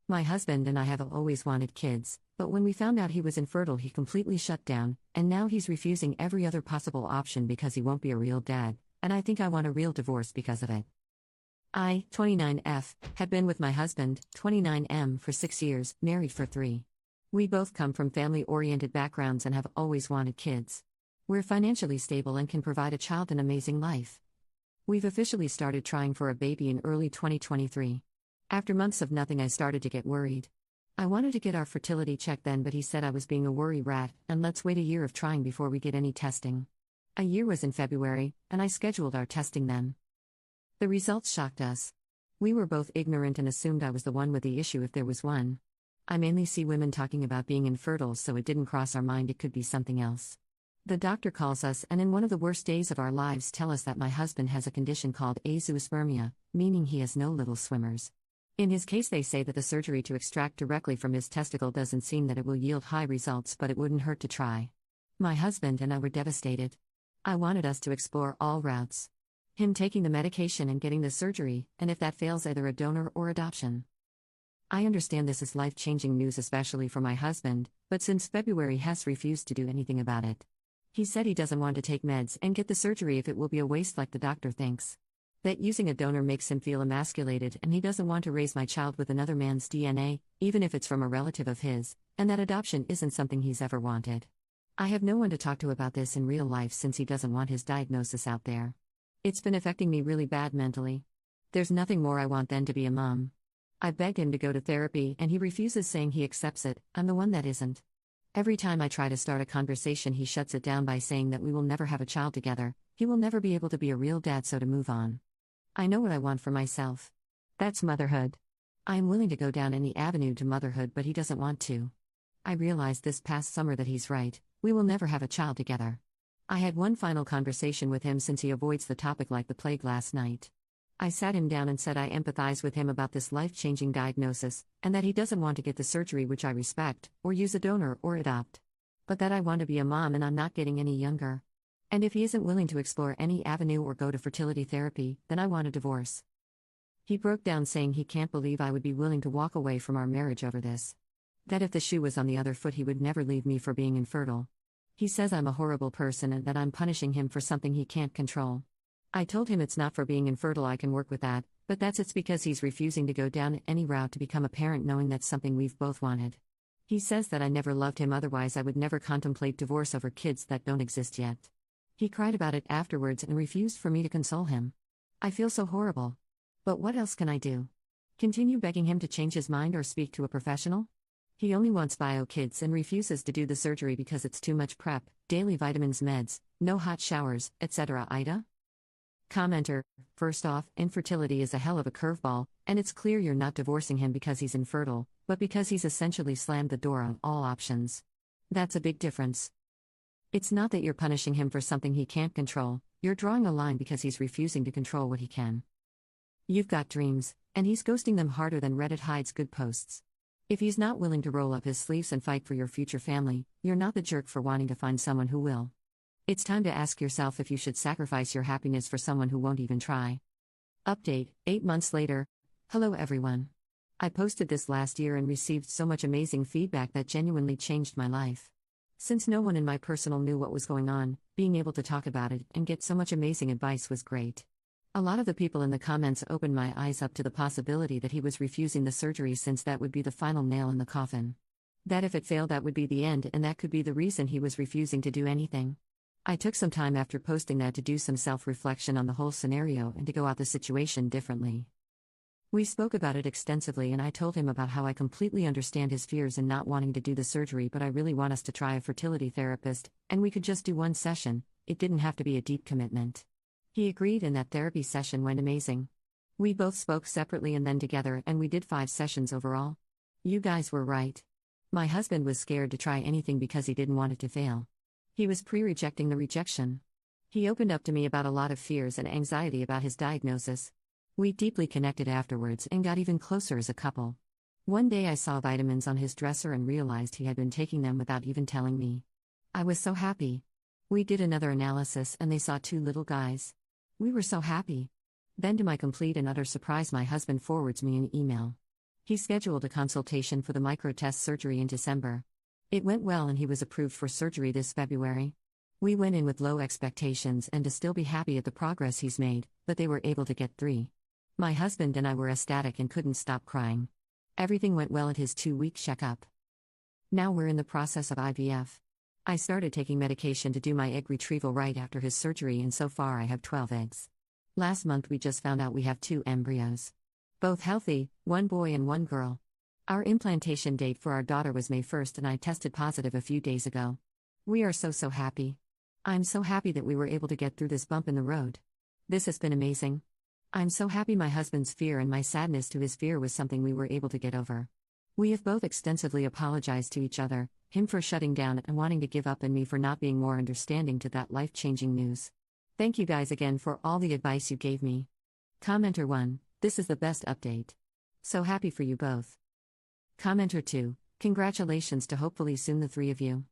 My husband and I have always wanted kids, but when we found out he was infertile, he completely shut down, and now he's refusing every other possible option because he won't be a real dad, and I think I want a real divorce because of it. I, 29F, have been with my husband, 29M, for 6 years, married for 3. We both come from family-oriented backgrounds and have always wanted kids. We're financially stable and can provide a child an amazing life. We've officially started trying for a baby in early 2023. After months of nothing, I started to get worried. I wanted to get our fertility checked then, but he said I was being a worry rat, and let's wait a year of trying before we get any testing. A year was in February, and I scheduled our testing then. The results shocked us. We were both ignorant and assumed I was the one with the issue if there was one. I mainly see women talking about being infertile, so it didn't cross our mind it could be something else. The doctor calls us and in one of the worst days of our lives tell us that my husband has a condition called azoospermia, meaning he has no little swimmers. In his case, they say that the surgery to extract directly from his testicle doesn't seem that it will yield high results, but it wouldn't hurt to try. My husband and I were devastated. I wanted us to explore all routes. Him taking the medication and getting the surgery, and if that fails, either a donor or adoption. I understand this is life-changing news, especially for my husband, but since February he has refused to do anything about it. He said he doesn't want to take meds and get the surgery if it will be a waste like the doctor thinks. That using a donor makes him feel emasculated, and he doesn't want to raise my child with another man's DNA, even if it's from a relative of his, and that adoption isn't something he's ever wanted. I have no one to talk to about this in real life since he doesn't want his diagnosis out there. It's been affecting me really bad mentally. There's nothing more I want than to be a mom. I begged him to go to therapy and he refuses, saying he accepts it. I'm the one that isn't. Every time I try to start a conversation, he shuts it down by saying that we will never have a child together, he will never be able to be a real dad, so to move on. I know what I want for myself. That's motherhood. I am willing to go down any avenue to motherhood, but he doesn't want to. I realized this past summer that he's right, we will never have a child together. I had one final conversation with him since he avoids the topic like the plague last night. I sat him down and said I empathize with him about this life-changing diagnosis, and that he doesn't want to get the surgery, which I respect, or use a donor or adopt. But that I want to be a mom and I'm not getting any younger. And if he isn't willing to explore any avenue or go to fertility therapy, then I want a divorce. He broke down saying he can't believe I would be willing to walk away from our marriage over this. That if the shoe was on the other foot, he would never leave me for being infertile. He says I'm a horrible person and that I'm punishing him for something he can't control. I told him it's not for being infertile, I can work with that, but it's because he's refusing to go down any route to become a parent, knowing that's something we've both wanted. He says that I never loved him, otherwise I would never contemplate divorce over kids that don't exist yet. He cried about it afterwards and refused for me to console him. I feel so horrible. But what else can I do? Continue begging him to change his mind or speak to a professional? He only wants bio kids and refuses to do the surgery because it's too much prep, daily vitamins, meds, no hot showers, etc. Ida? Commenter: first off, infertility is a hell of a curveball, and it's clear you're not divorcing him because he's infertile, but because he's essentially slammed the door on all options. That's a big difference. It's not that you're punishing him for something he can't control, you're drawing a line because he's refusing to control what he can. You've got dreams, and he's ghosting them harder than Reddit hides good posts. If he's not willing to roll up his sleeves and fight for your future family, you're not the jerk for wanting to find someone who will. It's time to ask yourself if you should sacrifice your happiness for someone who won't even try. Update, 8 months later. Hello everyone. I posted this last year and received so much amazing feedback that genuinely changed my life. Since no one in my personal knew what was going on, being able to talk about it and get so much amazing advice was great. A lot of the people in the comments opened my eyes up to the possibility that he was refusing the surgery, since that would be the final nail in the coffin. That if it failed, that would be the end, and that could be the reason he was refusing to do anything. I took some time after posting that to do some self-reflection on the whole scenario and to go out the situation differently. We spoke about it extensively, and I told him about how I completely understand his fears in not wanting to do the surgery, but I really want us to try a fertility therapist, and we could just do one session, it didn't have to be a deep commitment. He agreed, and that therapy session went amazing. We both spoke separately and then together, and we did 5 sessions overall. You guys were right. My husband was scared to try anything because he didn't want it to fail. He was pre-rejecting the rejection. He opened up to me about a lot of fears and anxiety about his diagnosis. We deeply connected afterwards and got even closer as a couple. One day I saw vitamins on his dresser and realized he had been taking them without even telling me. I was so happy. We did another analysis and they saw 2 little guys. We were so happy. Then, to my complete and utter surprise, my husband forwards me an email. He scheduled a consultation for the microtest surgery in December. It went well and he was approved for surgery this February. We went in with low expectations and to still be happy at the progress he's made, but they were able to get 3. My husband and I were ecstatic and couldn't stop crying. Everything went well at his 2-week checkup. Now we're in the process of IVF. I started taking medication to do my egg retrieval right after his surgery, and so far I have 12 eggs. Last month we just found out we have 2 embryos. Both healthy, 1 boy and 1 girl. Our implantation date for our daughter was May 1st and I tested positive a few days ago. We are so happy. I'm so happy that we were able to get through this bump in the road. This has been amazing. I'm so happy my husband's fear and my sadness to his fear was something we were able to get over. We have both extensively apologized to each other, him for shutting down and wanting to give up and me for not being more understanding to that life-changing news. Thank you guys again for all the advice you gave me. Commenter 1, this is the best update. So happy for you both. Commenter 2, congratulations to hopefully soon the 3 of you.